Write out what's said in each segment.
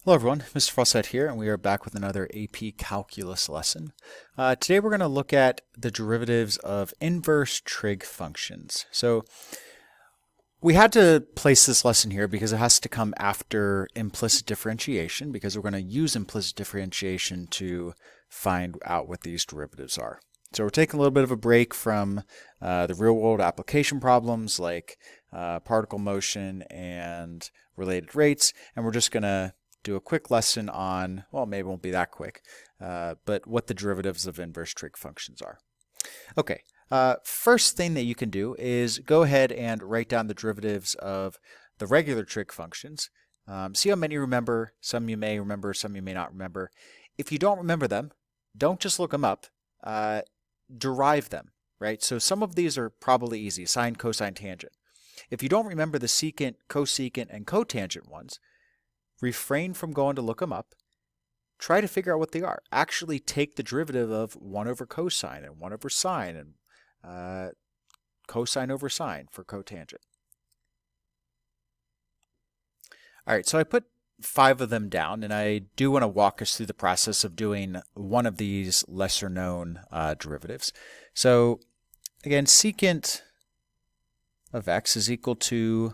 Hello everyone, Mr. Fawcett here, and we are back with another AP Calculus lesson. Today we're going to look at the derivatives of inverse trig functions. So we had to place this lesson here because it has to come after implicit differentiation, because we're going to use implicit differentiation to find out what these derivatives are. So we're taking a little bit of a break from the real-world application problems like particle motion and related rates, and we're just going to do a quick lesson on, well, maybe it won't be that quick, but what the derivatives of inverse trig functions are. Okay, first thing that you can do is go ahead and write down the derivatives of the regular trig functions. See how many you remember. Some you may remember, some you may not remember. If you don't remember them, don't just look them up, derive them, right? So some of these are probably easy, sine, cosine, tangent. If you don't remember the secant, cosecant, and cotangent ones, refrain from going to look them up. Try to figure out what they are. Actually take the derivative of 1 over cosine and 1 over sine and cosine over sine for cotangent. All right, so I put 5 of them down, and I do want to walk us through the process of doing one of these lesser known derivatives. So again, secant of x is equal to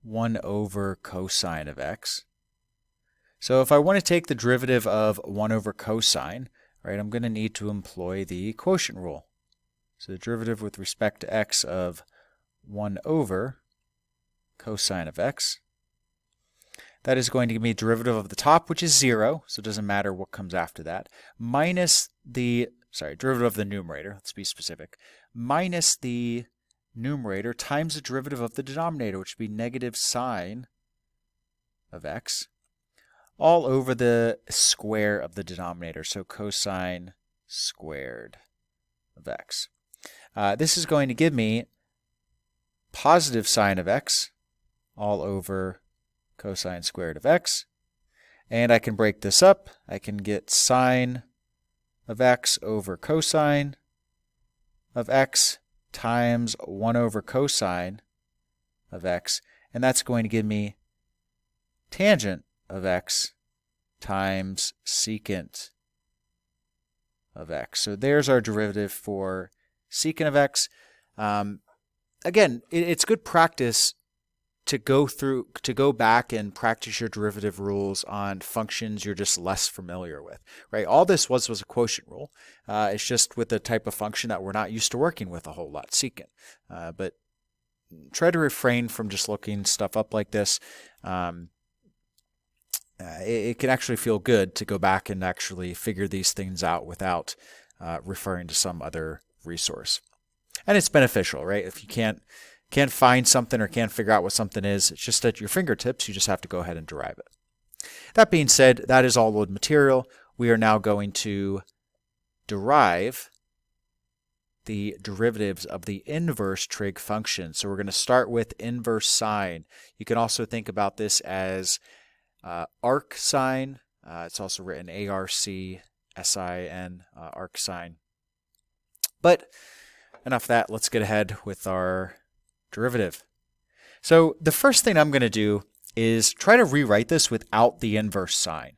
1 over cosine of x. So if I want to take the derivative of 1 over cosine, right, I'm going to need to employ the quotient rule. So the derivative with respect to x of 1 over cosine of x, that is going to give me a derivative of the top, which is 0, so it doesn't matter what comes after that, minus the, derivative of the numerator, let's be specific, minus the numerator times the derivative of the denominator, which would be negative sine of x, all over the square of the denominator, so cosine squared of x. This is going to give me positive sine of x all over cosine squared of x, and I can break this up. I can get sine of x over cosine of x times 1 over cosine of x, and that's going to give me tangent of x times secant of x. So there's our derivative for secant of x. Again, it's good practice to go back and practice your derivative rules on functions you're just less familiar with, right? All this was a quotient rule. It's just with the type of function that we're not used to working with a whole lot, secant. But try to refrain from just looking stuff up like this. It can actually feel good to go back and actually figure these things out without referring to some other resource. And it's beneficial, right? If you can't find something or can't figure out what something is, it's just at your fingertips. You just have to go ahead and derive it. That being said, that is all load material. We are now going to derive the derivatives of the inverse trig function. So we're going to start with inverse sine. You can also think about this as arc sine. It's also written ARC-SIN, arc sine. But enough of that. Let's get ahead with our derivative. So the first thing I'm going to do is try to rewrite this without the inverse sine.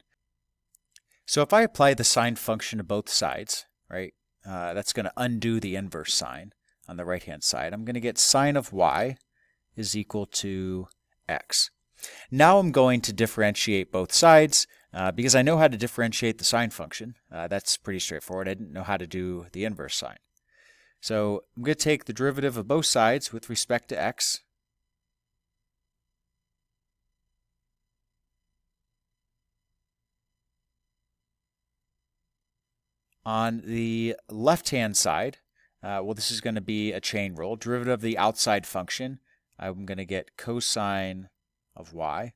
So if I apply the sine function to both sides, right, that's going to undo the inverse sine on the right-hand side. I'm going to get sine of y is equal to x. Now I'm going to differentiate both sides because I know how to differentiate the sine function. That's pretty straightforward. I didn't know how to do the inverse sine. So I'm going to take the derivative of both sides with respect to x. On the left-hand side, well, this is going to be a chain rule. Derivative of the outside function, I'm going to get cosine of y.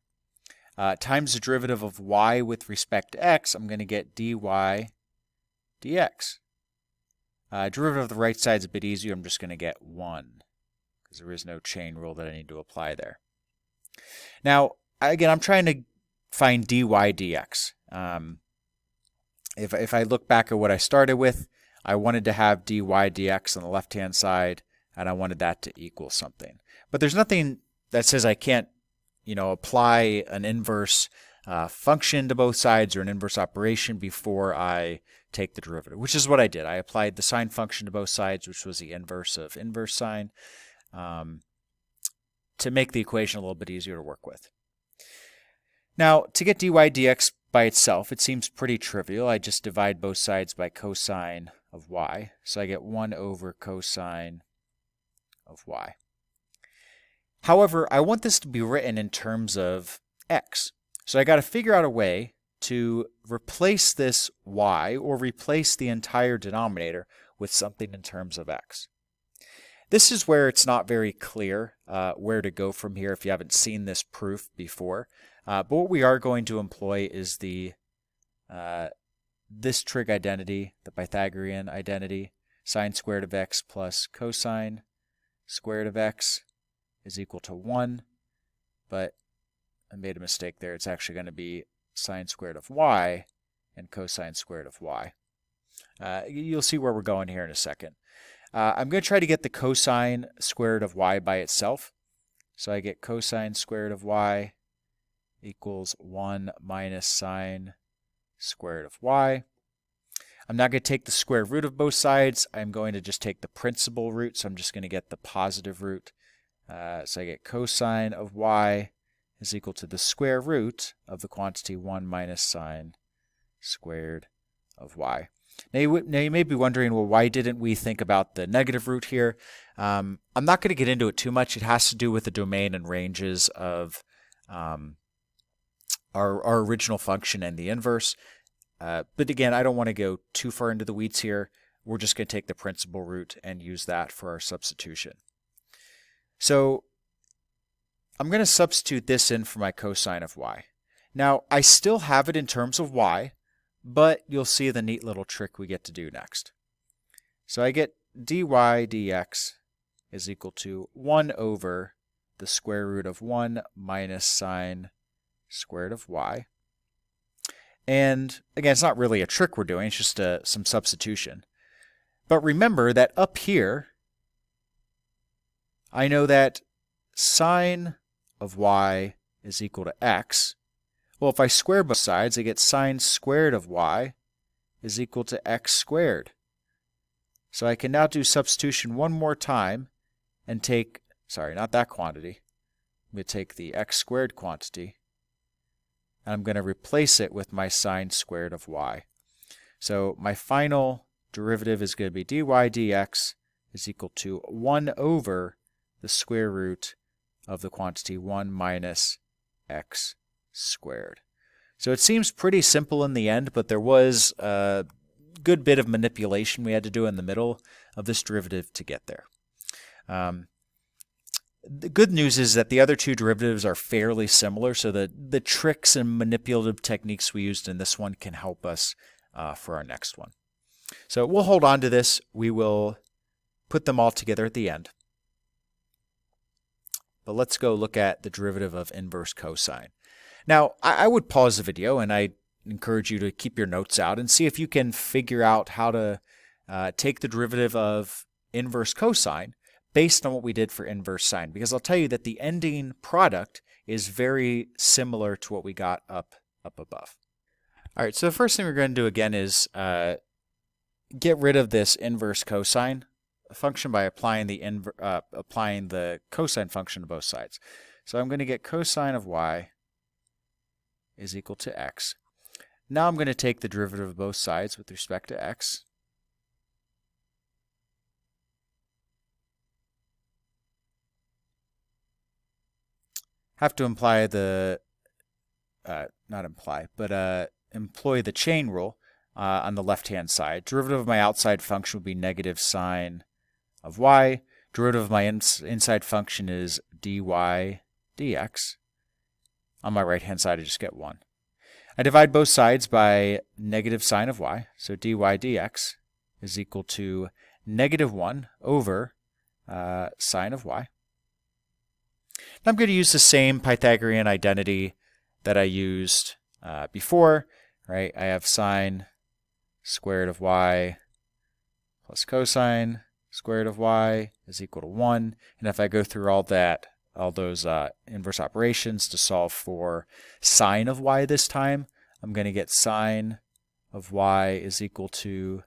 Times the derivative of y with respect to x, I'm going to get dy dx. Derivative of the right side is a bit easier. I'm just going to get 1 because there is no chain rule that I need to apply there. Now, again, I'm trying to find dy dx. If I look back at what I started with, I wanted to have dy dx on the left-hand side, and I wanted that to equal something. But there's nothing that says I can't apply an inverse function to both sides or an inverse operation before I take the derivative, which is what I did. I applied the sine function to both sides, which was the inverse of inverse sine, to make the equation a little bit easier to work with. Now, to get dy dx by itself, it seems pretty trivial. I just divide both sides by cosine of y. So I get 1 over cosine of y. However, I want this to be written in terms of x. So I got to figure out a way to replace this y, or replace the entire denominator with something in terms of x. This is where it's not very clear where to go from here if you haven't seen this proof before. But what we are going to employ is this trig identity, the Pythagorean identity, sine squared of x plus cosine squared of x is equal to 1. But I made a mistake there. It's actually going to be sine squared of y and cosine squared of y. You'll see where we're going here in a second. I'm going to try to get the cosine squared of y by itself. So I get cosine squared of y equals 1 minus sine squared of y. I'm not going to take the square root of both sides. I'm going to just take the principal root, so I'm just going to get the positive root. So I get cosine of y is equal to the square root of the quantity 1 minus sine squared of y. Now you may be wondering, well, why didn't we think about the negative root here? I'm not going to get into it too much. It has to do with the domain and ranges of our original function and the inverse. But again, I don't want to go too far into the weeds here. We're just going to take the principal root and use that for our substitution. So I'm going to substitute this in for my cosine of y. Now, I still have it in terms of y, but you'll see the neat little trick we get to do next. So I get dy dx is equal to 1 over the square root of 1 minus sine squared of y. And again, it's not really a trick we're doing, it's just some substitution. But remember that up here, I know that sine of y is equal to x. Well, if I square both sides, I get sine squared of y is equal to x squared. So I can now do substitution one more time and take, sorry, not that quantity. I'm going to take the x squared quantity, and I'm going to replace it with my sine squared of y. So my final derivative is going to be dy dx is equal to 1 over the square root of the quantity 1 minus x squared. So it seems pretty simple in the end, but there was a good bit of manipulation we had to do in the middle of this derivative to get there. The good news is that the other two derivatives are fairly similar, so the tricks and manipulative techniques we used in this one can help us for our next one. So we'll hold on to this. We will put them all together at the end. But let's go look at the derivative of inverse cosine. Now, I would pause the video and I encourage you to keep your notes out and see if you can figure out how to take the derivative of inverse cosine based on what we did for inverse sine, because I'll tell you that the ending product is very similar to what we got up above. All right, so the first thing we're going to do again is get rid of this inverse cosine function by applying the cosine function to both sides. So I'm going to get cosine of y is equal to x. Now I'm going to take the derivative of both sides with respect to x. Have to imply the, employ the chain rule on the left-hand side. Derivative of my outside function would be negative sine of y. Derivative of my inside function is dy dx. On my right-hand side, I just get 1. I divide both sides by negative sine of y, so dy dx is equal to negative 1 over sine of y. Now I'm going to use the same Pythagorean identity that I used before, right? I have sine squared of y plus cosine squared of y is equal to 1. And if I go through all that all those inverse operations to solve for sine of y this time, I'm going to get sine of y is equal to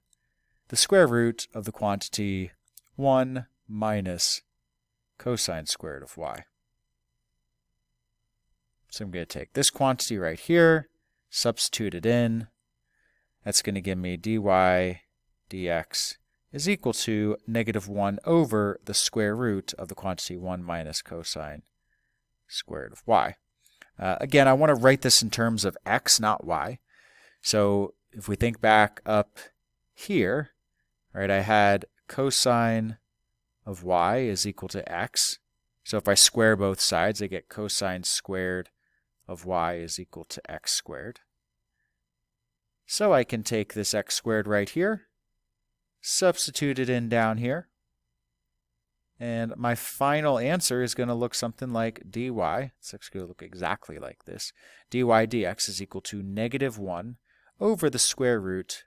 the square root of the quantity 1 minus cosine squared of y. So I'm going to take this quantity right here, substitute it in. That's going to give me dy dx is equal to negative 1 over the square root of the quantity 1 minus cosine squared of y. Again, I want to write this in terms of x, not y. So if we think back up here, right, I had cosine of y is equal to x. So if I square both sides, I get cosine squared of y is equal to x squared. So I can take this x squared right here, substitute it in down here, and my final answer is going to look something like dy. It's actually going to look exactly like this. dy dx is equal to negative 1 over the square root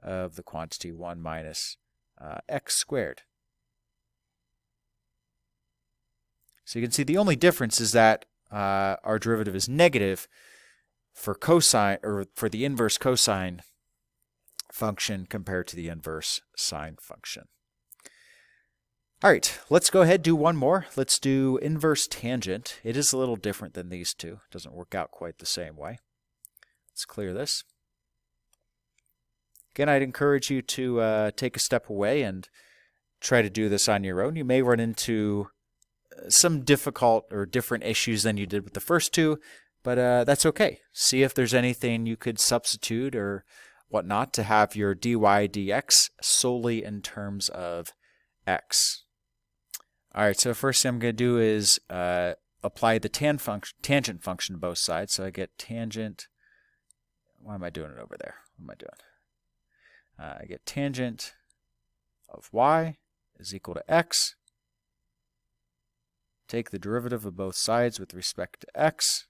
of the quantity 1 minus x squared. So you can see the only difference is that our derivative is negative for cosine, or for the inverse cosine function compared to the inverse sine function. All right, let's go ahead and do one more. Let's do inverse tangent. It is a little different than these two. It doesn't work out quite the same way. Let's clear this. Again, I'd encourage you to take a step away and try to do this on your own. You may run into some difficult or different issues than you did with the first two, but that's okay. See if there's anything you could substitute or whatnot to have your dy dx solely in terms of x. All right, so the first thing I'm going to do is apply the tangent function to both sides. So I get tangent, why am I doing it over there? What am I doing? I get tangent of y is equal to x. Take the derivative of both sides with respect to x.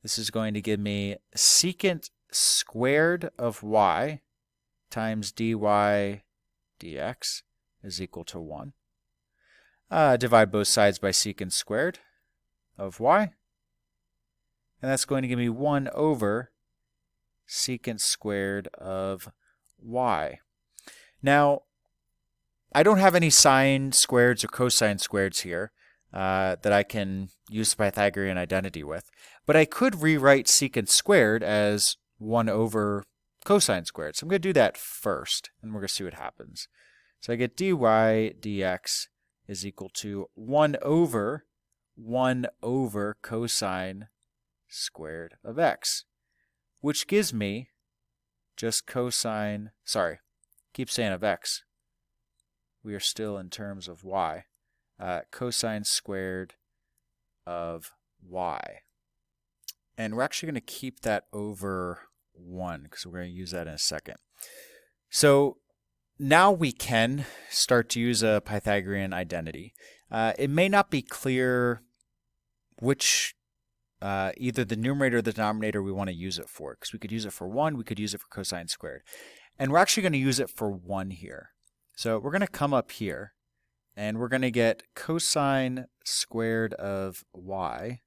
This is going to give me secant squared of y times dy dx is equal to 1. Divide both sides by secant squared of y. And that's going to give me 1 over secant squared of y. Now, I don't have any sine squareds or cosine squareds here that I can use the Pythagorean identity with, but I could rewrite secant squared as 1 over cosine squared. So I'm going to do that first, and we're going to see what happens. So I get dy dx is equal to 1 over cosine squared of x, which gives me just cosine, sorry, keep saying of x. We are still in terms of y. Cosine squared of y. And we're actually going to keep that over 1 because we're going to use that in a second. So now we can start to use a Pythagorean identity. It may not be clear which either the numerator or the denominator we want to use it for, because we could use it for 1, we could use it for cosine squared. And we're actually going to use it for 1 here. So we're going to come up here, and we're going to get cosine squared of y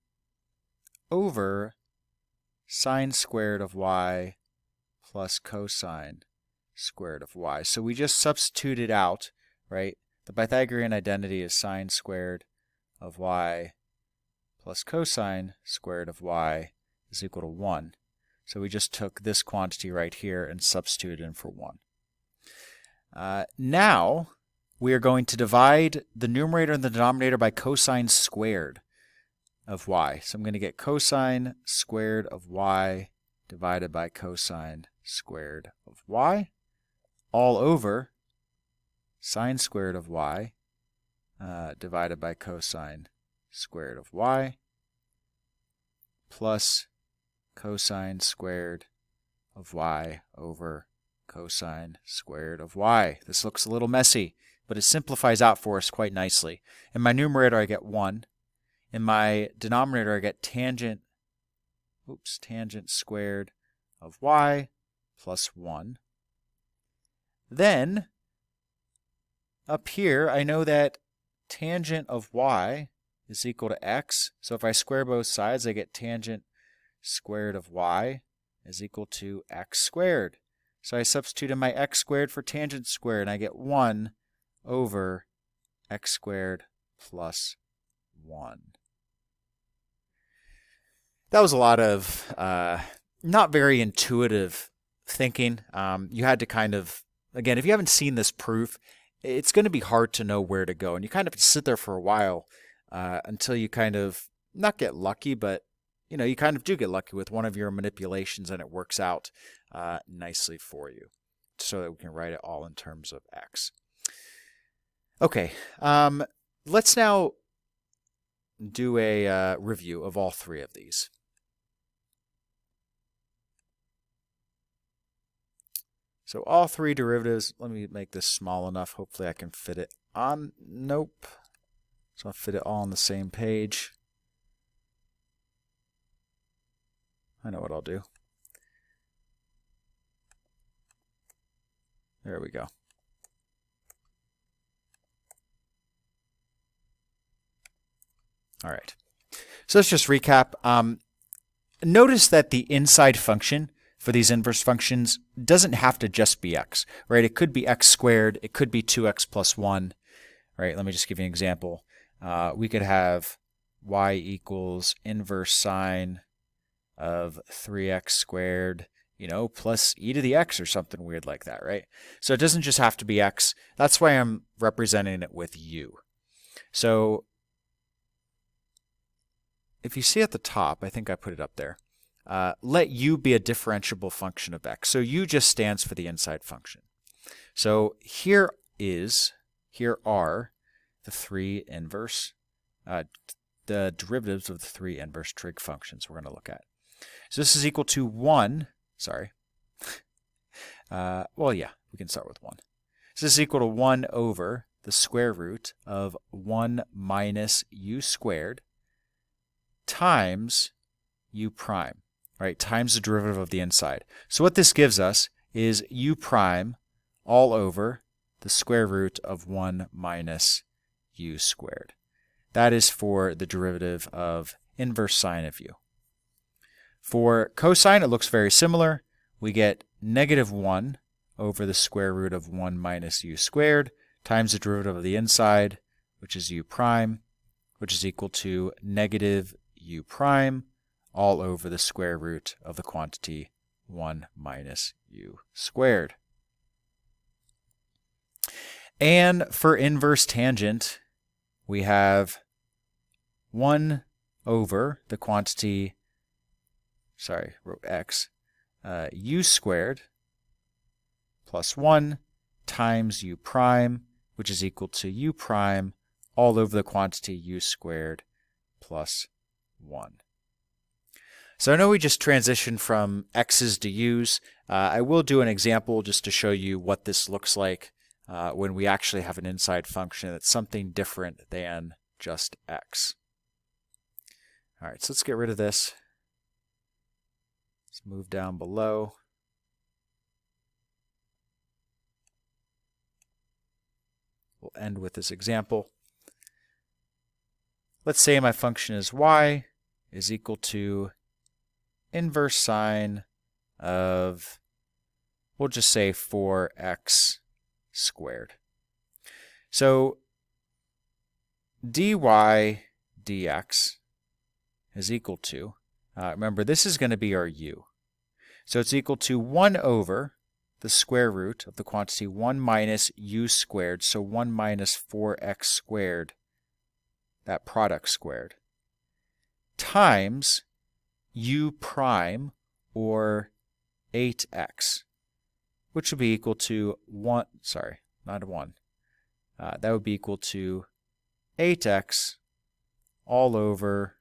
over sine squared of y plus cosine squared of y. So we just substituted out, right? The Pythagorean identity is sine squared of y plus cosine squared of y is equal to 1. So we just took this quantity right here and substituted in for 1. Now we are going to divide the numerator and the denominator by cosine squared of y. So I'm going to get cosine squared of y divided by cosine squared of y all over sine squared of y divided by cosine squared of y plus cosine squared of y over cosine squared of y. This looks a little messy, but it simplifies out for us quite nicely. In my numerator, I get 1. In my denominator, I get tangent squared of y plus 1. Then up here, I know that tangent of y is equal to x. So if I square both sides, I get tangent squared of y is equal to x squared. So I substitute in my x squared for tangent squared, and I get 1 over x squared plus 1. That was a lot of not very intuitive thinking. You had to kind of, again, if you haven't seen this proof, it's going to be hard to know where to go. And you kind of have to sit there for a while until you kind of, not get lucky, but you kind of do get lucky with one of your manipulations and it works out nicely for you so that we can write it all in terms of x. Okay, let's now do a review of all three of these. So all three derivatives, let me make this small enough. Hopefully I can fit it on. Nope. So I'll fit it all on the same page. I know what I'll do. There we go. All right. So let's just recap. Notice that the inside function for these inverse functions doesn't have to just be x, right? It could be x squared. It could be 2x plus 1, right? Let me just give you an example. We could have y equals inverse sine of 3x squared, plus e to the x or something weird like that, right? So it doesn't just have to be x. That's why I'm representing it with u. So if you see at the top, I think I put it up there, let u be a differentiable function of x. So u just stands for the inside function. So here are the three inverse, the derivatives of the three inverse trig functions we're going to look at. So this is equal to 1, sorry. Well, yeah, we can start with 1. So this is equal to 1 over the square root of 1 minus u squared times u prime, right? Times the derivative of the inside. So what this gives us is u prime all over the square root of 1 minus u squared. That is for the derivative of inverse sine of u. For cosine, it looks very similar. We get negative 1 over the square root of 1 minus u squared times the derivative of the inside, which is u prime, which is equal to negative u prime all over the square root of the quantity 1 minus u squared. And for inverse tangent, we have 1 over the quantity, wrote x, u squared plus 1 times u prime, which is equal to u prime all over the quantity u squared plus 1. So I know we just transitioned from x's to u's. I will do an example just to show you what this looks like when we actually have an inside function that's something different than just x. All right, so let's get rid of this. Let's move down below. We'll end with this example. Let's say my function is y is equal to inverse sine of, we'll just say 4x squared. So dy dx is equal to, remember this is going to be our u. So it's equal to 1 over the square root of the quantity 1 minus u squared, so 1 minus 4x squared, that product squared, times u prime, or 8x, which would be equal to 1, sorry, not 1. That would be equal to 8x all over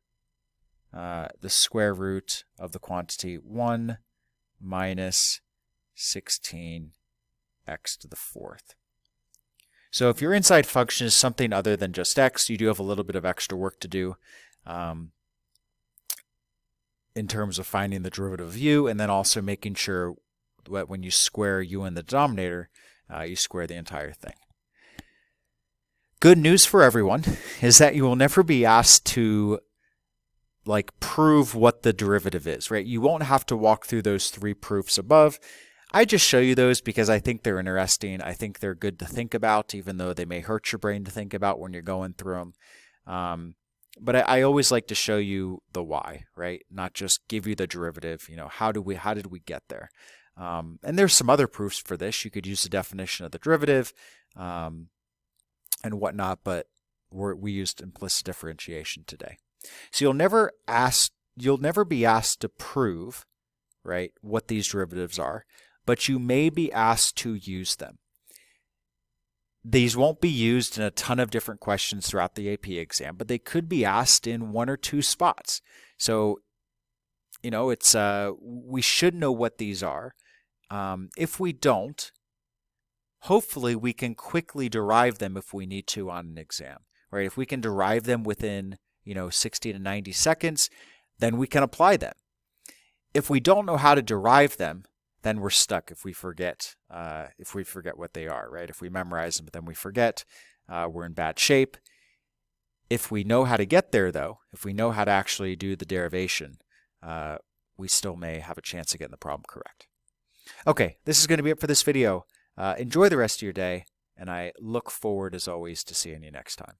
the square root of the quantity 1 minus 16x to the 4th. So if your inside function is something other than just x, you do have a little bit of extra work to do in terms of finding the derivative of u, and then also making sure that when you square u in the denominator, you square the entire thing. good news for everyone is that you will never be asked to prove what the derivative is, right? You won't have to walk through those 3 proofs above. I just show you those because I think they're interesting. I think they're good to think about, even though they may hurt your brain to think about when you're going through them. But I always like to show you the why, right? Not just give you the derivative. How did we get there? And there's some other proofs for this. You could use the definition of the derivative and whatnot, but we used implicit differentiation today. So you'll never be asked to prove, right, what these derivatives are, but you may be asked to use them. These won't be used in a ton of different questions throughout the AP exam, but they could be asked in 1 or 2 spots. So, it's we should know what these are. If we don't, hopefully we can quickly derive them if we need to on an exam, right? If we can derive them within 60 to 90 seconds, then we can apply them. If we don't know how to derive them, then we're stuck if we forget what they are, right? If we memorize them, but then we forget, we're in bad shape. If we know how to get there, though, if we know how to actually do the derivation, we still may have a chance of getting the problem correct. Okay, this is going to be it for this video. Enjoy the rest of your day, and I look forward, as always, to seeing you next time.